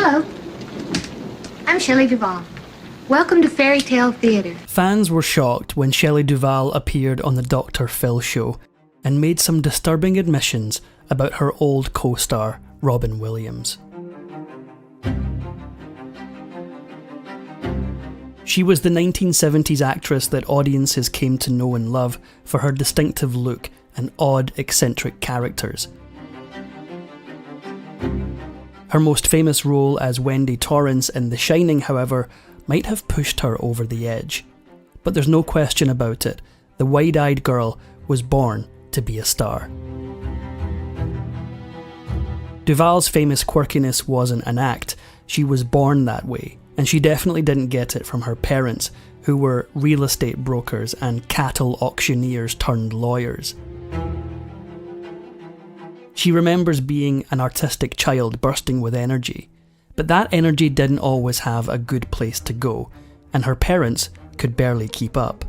Hello, I'm Shelley Duvall. Welcome to Fairy Tale Theatre. Fans were shocked when Shelley Duvall appeared on the Dr. Phil show and made some disturbing admissions about her old co-star, Robin Williams. She was the 1970s actress that audiences came to know and love for her distinctive look and odd, eccentric characters. Her most famous role as Wendy Torrance in The Shining, however, might have pushed her over the edge. But there's no question about it, the wide-eyed girl was born to be a star. Duvall's famous quirkiness wasn't an act, she was born that way, and she definitely didn't get it from her parents, who were real estate brokers and cattle auctioneers turned lawyers. She remembers being an artistic child bursting with energy, but that energy didn't always have a good place to go, and her parents could barely keep up.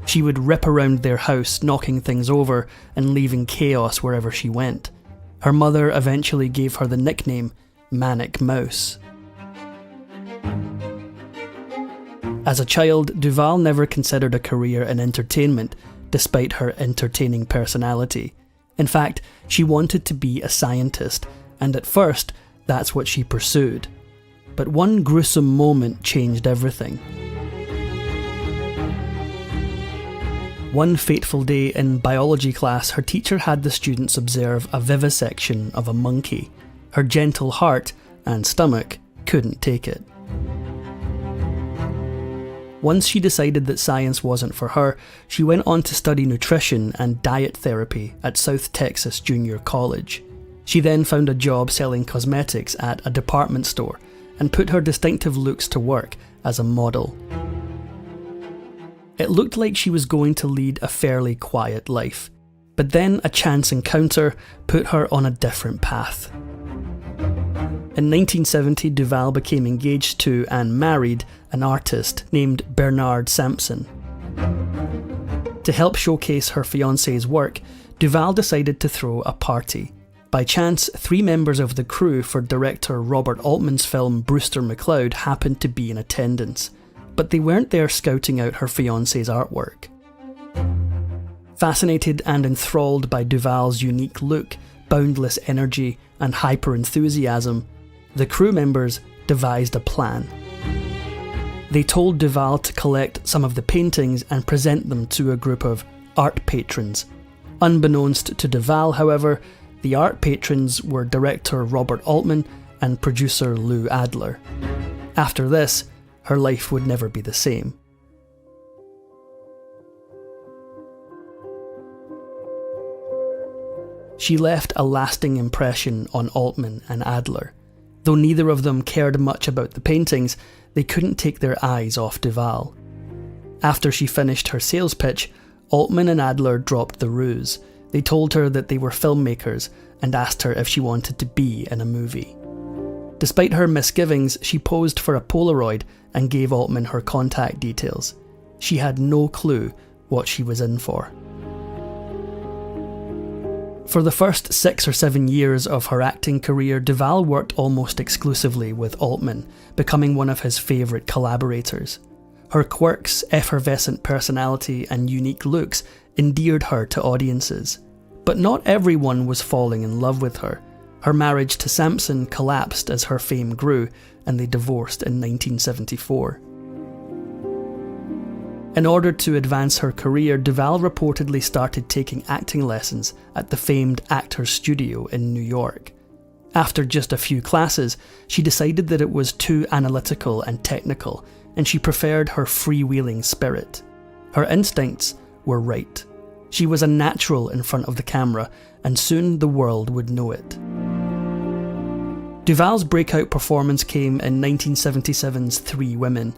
She would rip around their house, knocking things over and leaving chaos wherever she went. Her mother eventually gave her the nickname Manic Mouse. As a child, Duvall never considered a career in entertainment, despite her entertaining personality. In fact, she wanted to be a scientist, and at first, that's what she pursued. But one gruesome moment changed everything. One fateful day in biology class, her teacher had the students observe a vivisection of a monkey. Her gentle heart and stomach couldn't take it. Once she decided that science wasn't for her, she went on to study nutrition and diet therapy at South Texas Junior College. She then found a job selling cosmetics at a department store and put her distinctive looks to work as a model. It looked like she was going to lead a fairly quiet life, but then a chance encounter put her on a different path. In 1970, Duvall became engaged to and married an artist named Bernard Sampson. To help showcase her fiancé's work, Duvall decided to throw a party. By chance, 3 members of the crew for director Robert Altman's film Brewster McCloud happened to be in attendance, but they weren't there scouting out her fiancé's artwork. Fascinated and enthralled by Duvall's unique look, boundless energy, and hyper-enthusiasm, the crew members devised a plan. They told Duvall to collect some of the paintings and present them to a group of art patrons. Unbeknownst to Duvall, however, the art patrons were director Robert Altman and producer Lou Adler. After this, her life would never be the same. She left a lasting impression on Altman and Adler. Though neither of them cared much about the paintings, they couldn't take their eyes off Duvall. After she finished her sales pitch, Altman and Adler dropped the ruse. They told her that they were filmmakers and asked her if she wanted to be in a movie. Despite her misgivings, she posed for a Polaroid and gave Altman her contact details. She had no clue what she was in for. For the first 6 or 7 years of her acting career, Duvall worked almost exclusively with Altman, becoming one of his favourite collaborators. Her quirks, effervescent personality and unique looks endeared her to audiences. But not everyone was falling in love with her. Her marriage to Sampson collapsed as her fame grew, and they divorced in 1974. In order to advance her career, Duvall reportedly started taking acting lessons at the famed Actors Studio in New York. After just a few classes, she decided that it was too analytical and technical, and she preferred her freewheeling spirit. Her instincts were right. She was a natural in front of the camera, and soon the world would know it. Duvall's breakout performance came in 1977's 3 Women.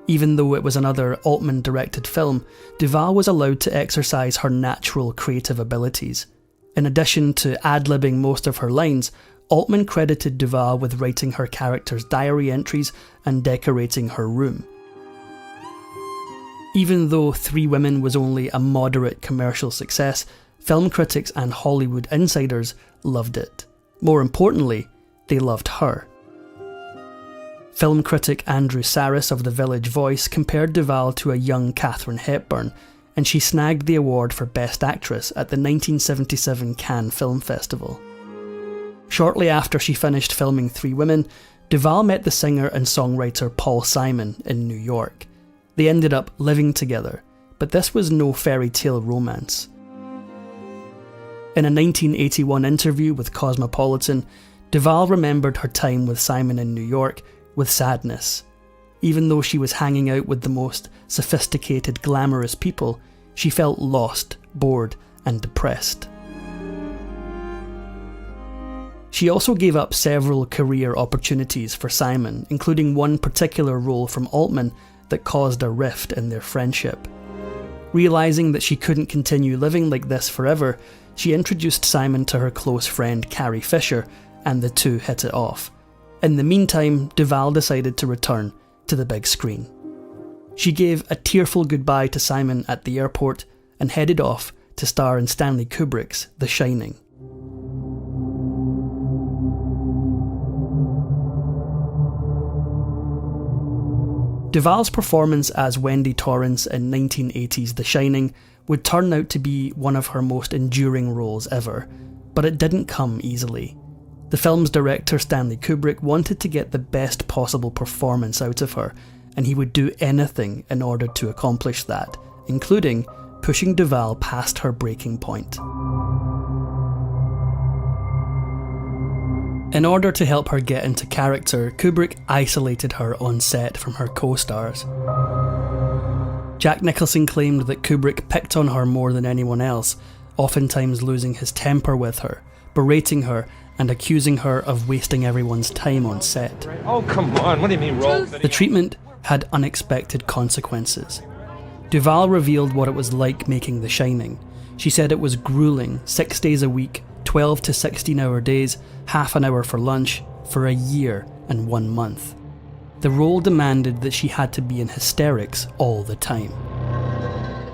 Even though it was another Altman-directed film, Duvall was allowed to exercise her natural creative abilities. In addition to ad-libbing most of her lines, Altman credited Duvall with writing her character's diary entries and decorating her room. Even though 3 Women was only a moderate commercial success, film critics and Hollywood insiders loved it. More importantly, they loved her. Film critic Andrew Saris of The Village Voice compared Duvall to a young Katharine Hepburn, and she snagged the award for Best Actress at the 1977 Cannes Film Festival. Shortly after she finished filming Three Women, Duvall met the singer and songwriter Paul Simon in New York. They ended up living together, but this was no fairy tale romance. In a 1981 interview with Cosmopolitan, Duvall remembered her time with Simon in New York with sadness. Even though she was hanging out with the most sophisticated, glamorous people, she felt lost, bored, and depressed. She also gave up several career opportunities for Simon, including one particular role from Altman that caused a rift in their friendship. Realising that she couldn't continue living like this forever, she introduced Simon to her close friend Carrie Fisher, and the two hit it off. In the meantime, Duvall decided to return to the big screen. She gave a tearful goodbye to Simon at the airport and headed off to star in Stanley Kubrick's The Shining. Duvall's performance as Wendy Torrance in 1980's The Shining would turn out to be one of her most enduring roles ever, but it didn't come easily. The film's director Stanley Kubrick wanted to get the best possible performance out of her, and he would do anything in order to accomplish that, including pushing Duvall past her breaking point. In order to help her get into character, Kubrick isolated her on set from her co-stars. Jack Nicholson claimed that Kubrick picked on her more than anyone else, oftentimes losing his temper with her, berating her, and accusing her of wasting everyone's time on set. Oh, come on, what do you mean roll? The treatment had unexpected consequences. Duvall revealed what it was like making The Shining. She said it was grueling, 6 days a week, 12 to 16-hour days, half an hour for lunch, for a year and 1 month. The role demanded that she had to be in hysterics all the time.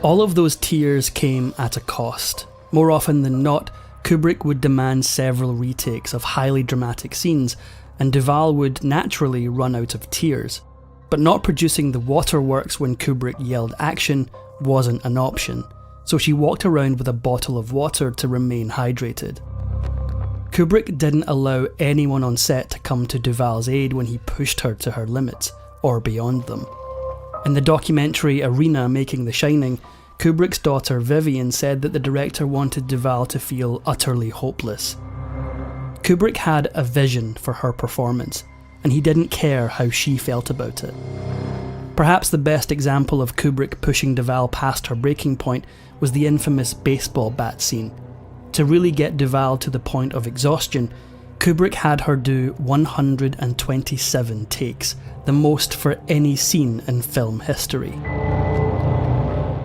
All of those tears came at a cost. More often than not, Kubrick would demand several retakes of highly dramatic scenes, and Duvall would naturally run out of tears. But not producing the waterworks when Kubrick yelled action wasn't an option, so she walked around with a bottle of water to remain hydrated. Kubrick didn't allow anyone on set to come to Duvall's aid when he pushed her to her limits, or beyond them. In the documentary Arena Making The Shining, Kubrick's daughter Vivian said that the director wanted Duvall to feel utterly hopeless. Kubrick had a vision for her performance, and he didn't care how she felt about it. Perhaps the best example of Kubrick pushing Duvall past her breaking point was the infamous baseball bat scene. To really get Duvall to the point of exhaustion, Kubrick had her do 127 takes, the most for any scene in film history.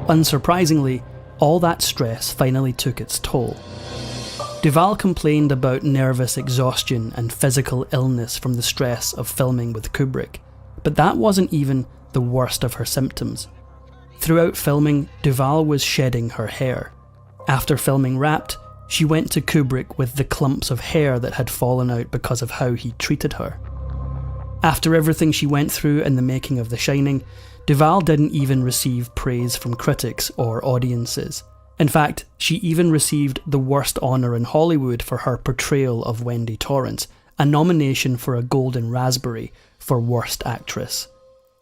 Unsurprisingly, all that stress finally took its toll. Duvall complained about nervous exhaustion and physical illness from the stress of filming with Kubrick, but that wasn't even the worst of her symptoms. Throughout filming, Duvall was shedding her hair. After filming wrapped, she went to Kubrick with the clumps of hair that had fallen out because of how he treated her. After everything she went through in the making of The Shining, Duvall didn't even receive praise from critics or audiences. In fact, she even received the worst honour in Hollywood for her portrayal of Wendy Torrance, a nomination for a Golden Raspberry for Worst Actress.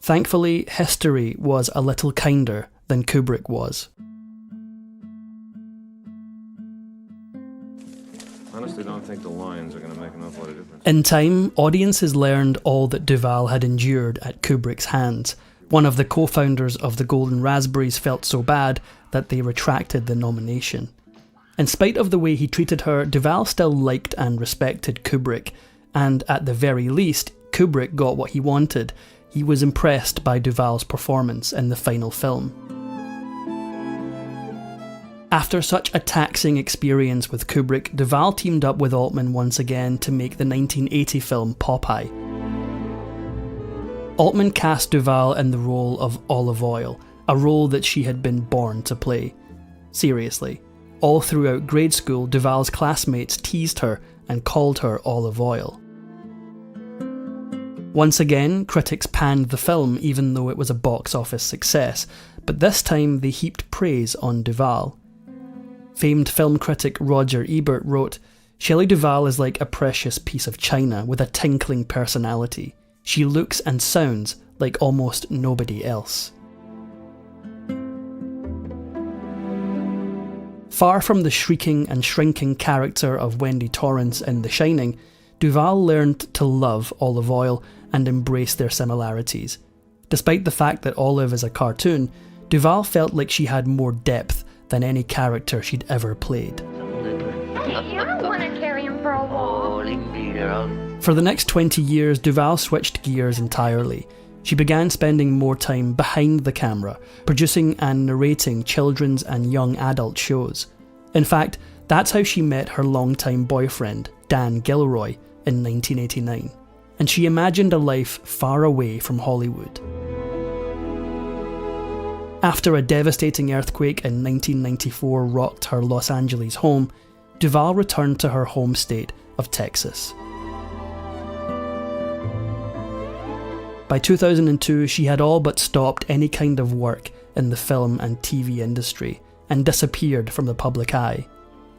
Thankfully, history was a little kinder than Kubrick was. Honestly, don't think the lines are going to make an awful lot of difference. In time, audiences learned all that Duvall had endured at Kubrick's hands. One of the co-founders of the Golden Raspberries felt so bad that they retracted the nomination. In spite of the way he treated her, Duvall still liked and respected Kubrick, and at the very least, Kubrick got what he wanted. He was impressed by Duvall's performance in the final film. After such a taxing experience with Kubrick, Duvall teamed up with Altman once again to make the 1980 film Popeye. Altman cast Duvall in the role of Olive Oyl, a role that she had been born to play. Seriously, all throughout grade school, Duvall's classmates teased her and called her Olive Oyl. Once again, critics panned the film even though it was a box office success, but this time they heaped praise on Duvall. Famed film critic Roger Ebert wrote, "Shelley Duvall is like a precious piece of china with a tinkling personality. She looks and sounds like almost nobody else." Far from the shrieking and shrinking character of Wendy Torrance in The Shining, Duvall learned to love Olive Oyl and embrace their similarities. Despite the fact that Olive is a cartoon, Duvall felt like she had more depth than any character she'd ever played. Hey, I want to carry him for a walk. For the next 20 years, Duvall switched gears entirely. She began spending more time behind the camera, producing and narrating children's and young adult shows. In fact, that's how she met her longtime boyfriend, Dan Gilroy, in 1989, and she imagined a life far away from Hollywood. After a devastating earthquake in 1994 rocked her Los Angeles home, Duvall returned to her home state of Texas. By 2002, she had all but stopped any kind of work in the film and TV industry and disappeared from the public eye.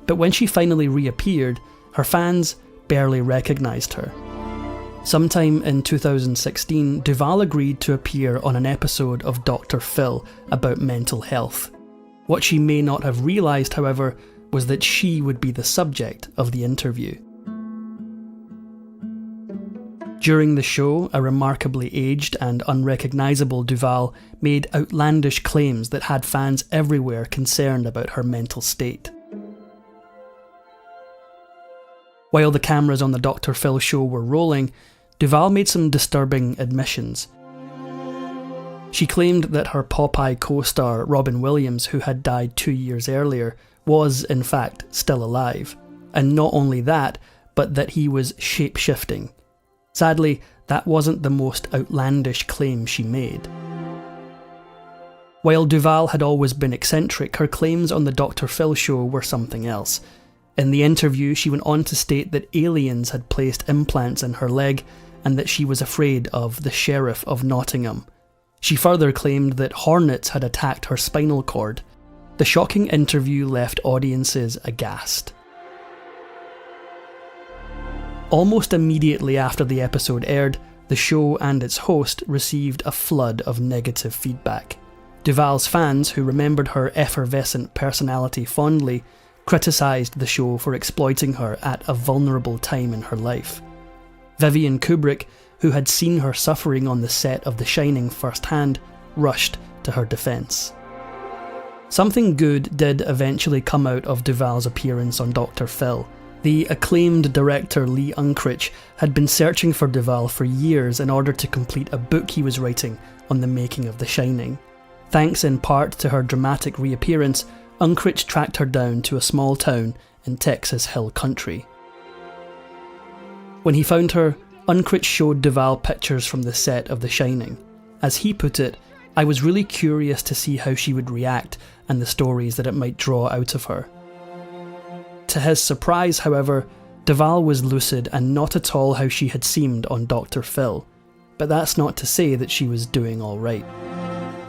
But when she finally reappeared, her fans barely recognised her. Sometime in 2016, Duvall agreed to appear on an episode of Dr. Phil about mental health. What she may not have realised, however, was that she would be the subject of the interview. During the show, a remarkably aged and unrecognisable Duvall made outlandish claims that had fans everywhere concerned about her mental state. While the cameras on the Dr. Phil show were rolling, Duvall made some disturbing admissions. She claimed that her Popeye co-star Robin Williams, who had died 2 years earlier, was in fact still alive, and not only that, but that he was shape-shifting. Sadly, that wasn't the most outlandish claim she made. While Duvall had always been eccentric, her claims on the Dr. Phil show were something else. In the interview, she went on to state that aliens had placed implants in her leg and that she was afraid of the Sheriff of Nottingham. She further claimed that hornets had attacked her spinal cord. The shocking interview left audiences aghast. Almost immediately after the episode aired, the show and its host received a flood of negative feedback. Duvall's fans, who remembered her effervescent personality fondly, criticised the show for exploiting her at a vulnerable time in her life. Vivian Kubrick, who had seen her suffering on the set of The Shining firsthand, rushed to her defence. Something good did eventually come out of Duvall's appearance on Dr. Phil. The acclaimed director Lee Unkrich had been searching for Duvall for years in order to complete a book he was writing on the making of The Shining. Thanks in part to her dramatic reappearance, Unkrich tracked her down to a small town in Texas Hill Country. When he found her, Unkrich showed Duvall pictures from the set of The Shining. As he put it, "I was really curious to see how she would react and the stories that it might draw out of her." To his surprise, however, Duvall was lucid and not at all how she had seemed on Dr. Phil. But that's not to say that she was doing alright.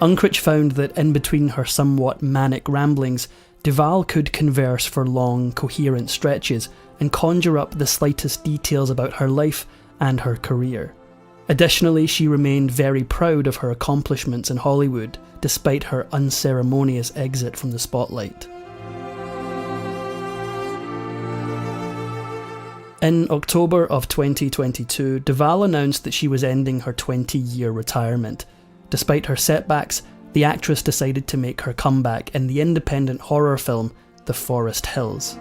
Unkrich found that in between her somewhat manic ramblings, Duvall could converse for long, coherent stretches and conjure up the slightest details about her life and her career. Additionally, she remained very proud of her accomplishments in Hollywood, despite her unceremonious exit from the spotlight. In October of 2022, Duvall announced that she was ending her 20-year retirement. Despite her setbacks, the actress decided to make her comeback in the independent horror film The Forest Hills.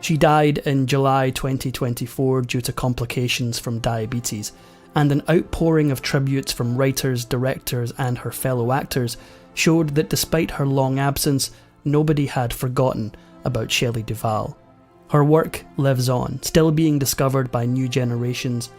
She died in July 2024 due to complications from diabetes, and an outpouring of tributes from writers, directors, and her fellow actors showed that despite her long absence, nobody had forgotten about Shelley Duvall. Her work lives on, still being discovered by new generations